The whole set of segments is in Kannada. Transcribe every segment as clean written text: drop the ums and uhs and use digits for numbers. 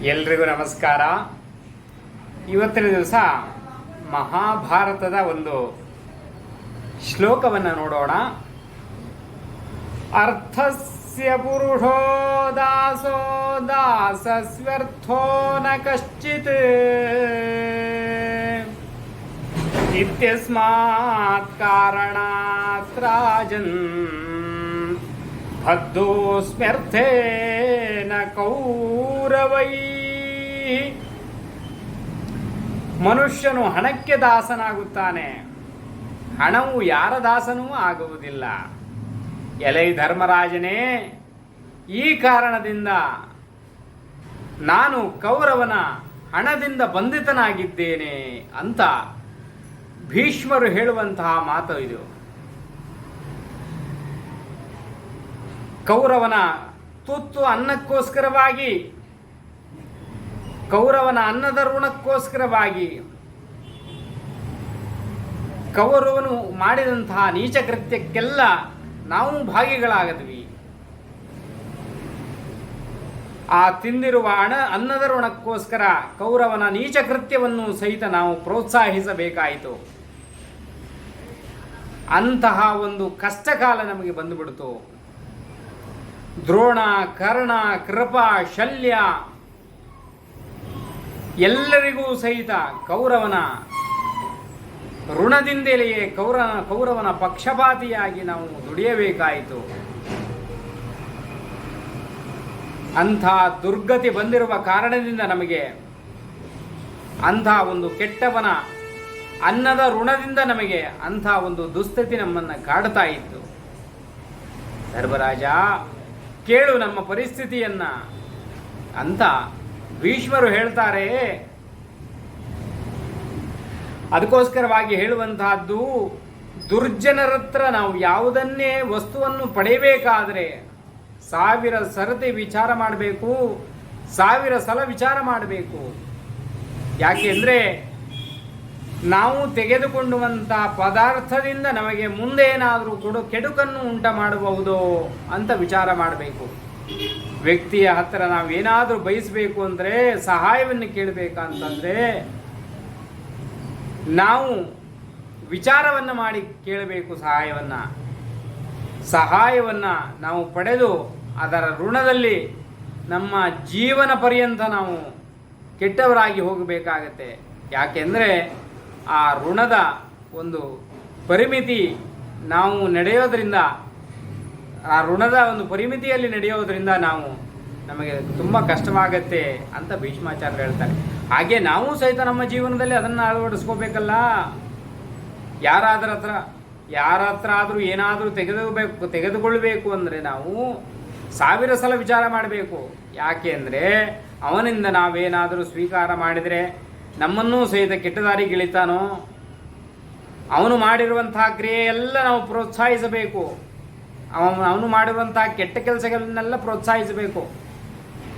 ಎಲ್ರಿಗೂ ನಮಸ್ಕಾರ. ಇವತ್ತಿನ ದಿವಸ ಮಹಾಭಾರತದ ಒಂದು ಶ್ಲೋಕವನ್ನು ನೋಡೋಣ. ಅರ್ಥಸ್ಯ ಪುರುಷೋ ದಾಸೋ ದಾಸಸ್ವ್ಯರ್ಥೋ ನ ಕಶ್ಚಿತ್ ಇತ್ಯಸ್ಮಾತ್ ಕಾರಣಾತ್ ರಾಜನ್ ಬದ್ಧೋಸ್ಮ್ಯರ್ಥೇನ ಕೌರವೈ. ಮನುಷ್ಯನು ಹಣಕ್ಕೆ ದಾಸನಾಗುತ್ತಾನೆ, ಹಣವು ಯಾರ ದಾಸನೂ ಆಗುವುದಿಲ್ಲ. ಎಲೈ ಧರ್ಮರಾಜನೇ, ಈ ಕಾರಣದಿಂದ ನಾನು ಕೌರವನ ಹಣದಿಂದ ಬಂಧಿತನಾಗಿದ್ದೇನೆ ಅಂತ ಭೀಷ್ಮರು ಹೇಳುವಂತಹ ಮಾತು ಇದು. ಕೌರವನ ತುತ್ತು ಅನ್ನಕ್ಕೋಸ್ಕರವಾಗಿ, ಕೌರವನ ಅನ್ನದ ಋಣಕ್ಕೋಸ್ಕರವಾಗಿ ಕೌರವನು ಮಾಡಿದಂತಹ ನೀಚ ಕೃತ್ಯಕ್ಕೆಲ್ಲ ನಾವು ಭಾಗಿಗಳಾಗದ್ವಿ. ಆ ತಿಂದಿರುವ ಅನ್ನದ ಋಣಕ್ಕೋಸ್ಕರ ಕೌರವನ ನೀಚ ಕೃತ್ಯವನ್ನು ಸಹಿತ ನಾವು ಪ್ರೋತ್ಸಾಹಿಸಬೇಕಾಯಿತು. ಅಂತಹ ಒಂದು ಕಷ್ಟಕಾಲ ನಮಗೆ ಬಂದುಬಿಡ್ತು. ದ್ರೋಣ, ಕರ್ಣ, ಕೃಪ, ಶಲ್ಯ ಎಲ್ಲರಿಗೂ ಸಹಿತ ಕೌರವನ ಋಣದಿಂದಲೇ ಕೌರವನ ಪಕ್ಷಪಾತಿಯಾಗಿ ನಾವು ದುಡಿಯಬೇಕಾಯಿತು. ಅಂಥ ದುರ್ಗತಿ ಬಂದಿರುವ ಕಾರಣದಿಂದ ನಮಗೆ ಅಂಥ ಒಂದು ಕೆಟ್ಟವನ ಅನ್ನದ ಋಣದಿಂದ ನಮಗೆ ಅಂಥ ಒಂದು ದುಸ್ಥಿತಿ ನಮ್ಮನ್ನು ಕಾಡ್ತಾ ಇತ್ತು. ಧರ್ಮರಾಜ, ಕೇಳು ನಮ್ಮ ಪರಿಸ್ಥಿತಿಯನ್ನ ಅಂತ ಭೀಷ್ಮರು ಹೇಳ್ತಾರೆ. ಅದಕ್ಕೋಸ್ಕರವಾಗಿ ಹೇಳುವಂತಹದ್ದು, ದುರ್ಜನರ ಹತ್ರ ನಾವು ಯಾವುದನ್ನೇ ವಸ್ತುವನ್ನು ಪಡೆಯಬೇಕಾದರೆ 1000 ಸರತಿ ವಿಚಾರ ಮಾಡಬೇಕು, 1000 ಸಲ ವಿಚಾರ ಮಾಡಬೇಕು. ಯಾಕೆಂದರೆ ನಾವು ತೆಗೆದುಕೊಂಡುವಂಥ ಪದಾರ್ಥದಿಂದ ನಮಗೆ ಮುಂದೆ ಏನಾದರೂ ಕೆಡುಕನ್ನು ಉಂಟು ಮಾಡಬಹುದು ಅಂತ ವಿಚಾರ ಮಾಡಬೇಕು. ವ್ಯಕ್ತಿಯ ಹತ್ತಿರ ನಾವೇನಾದರೂ ಬಯಸಬೇಕು ಅಂದರೆ, ಸಹಾಯವನ್ನು ಕೇಳಬೇಕಂತಂದರೆ ನಾವು ವಿಚಾರವನ್ನು ಮಾಡಿ ಕೇಳಬೇಕು. ಸಹಾಯವನ್ನು ನಾವು ಪಡೆದು ಅದರ ಋಣದಲ್ಲಿ ನಮ್ಮ ಜೀವನ ಪರ್ಯಂತ ನಾವು ಕೆಟ್ಟವರಾಗಿ ಹೋಗಬೇಕಾಗತ್ತೆ. ಯಾಕೆಂದರೆ ಆ ಋಣದ ಒಂದು ಪರಿಮಿತಿ ನಾವು ನಡೆಯೋದ್ರಿಂದ, ಆ ಋಣದ ಒಂದು ಪರಿಮಿತಿಯಲ್ಲಿ ನಡೆಯೋದ್ರಿಂದ ನಮಗೆ ತುಂಬ ಕಷ್ಟವಾಗತ್ತೆ ಅಂತ ಭೀಷ್ಮಾಚಾರ್ಯರು ಹೇಳ್ತಾರೆ. ಹಾಗೆ ನಾವು ಸಹಿತ ನಮ್ಮ ಜೀವನದಲ್ಲಿ ಅದನ್ನು ಅಳವಡಿಸ್ಕೋಬೇಕಲ್ಲ. ಯಾರ ಹತ್ರ ಆದರೂ ಏನಾದರೂ ತೆಗೆದುಕೊಳ್ಬೇಕು ಅಂದರೆ ನಾವು 1000 ಸಲ ವಿಚಾರ ಮಾಡಬೇಕು. ಯಾಕೆ ಅಂದರೆ ಅವನಿಂದ ನಾವೇನಾದರೂ ಸ್ವೀಕಾರ ಮಾಡಿದರೆ ನಮ್ಮನ್ನೂ ಸಹಿತ ಕೆಟ್ಟ ದಾರಿಗೆ ಇಳಿತಾನೋ, ಅವನು ಮಾಡಿರುವಂತಹ ಕ್ರಿಯೆಯೆಲ್ಲ ನಾವು ಪ್ರೋತ್ಸಾಹಿಸಬೇಕು. ಅವನು ಮಾಡಿರುವಂತಹ ಕೆಟ್ಟ ಕೆಲಸಗಳನ್ನೆಲ್ಲ ಪ್ರೋತ್ಸಾಹಿಸಬೇಕು.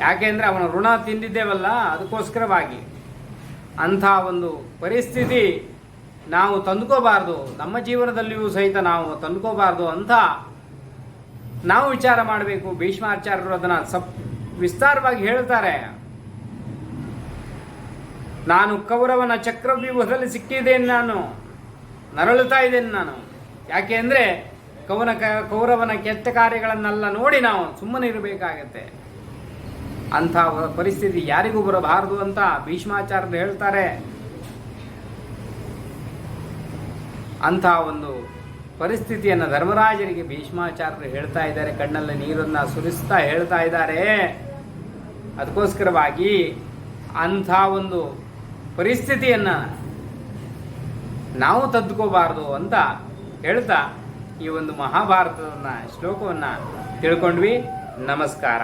ಯಾಕೆಂದರೆ ಅವನ ಋಣ ತಿಂದಿದ್ದೇವಲ್ಲ, ಅದಕ್ಕೋಸ್ಕರವಾಗಿ ಅಂಥ ಒಂದು ಪರಿಸ್ಥಿತಿ ನಾವು ತಂದುಕೋಬಾರ್ದು. ನಮ್ಮ ಜೀವನದಲ್ಲಿಯೂ ಸಹಿತ ನಾವು ತಂದುಕೋಬಾರ್ದು ಅಂತ ನಾವು ವಿಚಾರ ಮಾಡಬೇಕು. ಭೀಷ್ಮಾಚಾರ್ಯರು ಅದನ್ನು ವಿಸ್ತಾರವಾಗಿ ಹೇಳ್ತಾರೆ. ನಾನು ಕೌರವನ ಚಕ್ರವ್ಯೂಹದಲ್ಲಿ ಸಿಕ್ಕಿದ್ದೇನೆ, ನಾನು ನರಳುತ್ತಾ ಇದ್ದೇನೆ ನಾನು. ಯಾಕೆ ಅಂದರೆ ಕೌರವನ ಕೆಟ್ಟ ಕಾರ್ಯಗಳನ್ನೆಲ್ಲ ನೋಡಿ ನಾವು ಸುಮ್ಮನೆ ಇರಬೇಕಾಗತ್ತೆ. ಅಂಥ ಪರಿಸ್ಥಿತಿ ಯಾರಿಗೂ ಬರಬಾರದು ಅಂತ ಭೀಷ್ಮಾಚಾರ್ಯರು ಹೇಳ್ತಾರೆ. ಅಂಥ ಒಂದು ಪರಿಸ್ಥಿತಿಯನ್ನು ಧರ್ಮರಾಜರಿಗೆ ಭೀಷ್ಮಾಚಾರ್ಯರು ಹೇಳ್ತಾ ಇದ್ದಾರೆ. ಕಣ್ಣಲ್ಲಿ ನೀರನ್ನು ಸುರಿಸ್ತಾ ಹೇಳ್ತಾ ಇದ್ದಾರೆ. ಅದಕ್ಕೋಸ್ಕರವಾಗಿ ಅಂಥ ಒಂದು ಪರಿಸ್ಥಿತಿಯನ್ನು ನಾವು ತದ್ದುಕೋಬಾರ್ದು ಅಂತ ಹೇಳ್ತಾ ಈ ಒಂದು ಮಹಾಭಾರತದ ಶ್ಲೋಕವನ್ನು ತಿಳ್ಕೊಂಡ್ವಿ. ನಮಸ್ಕಾರ.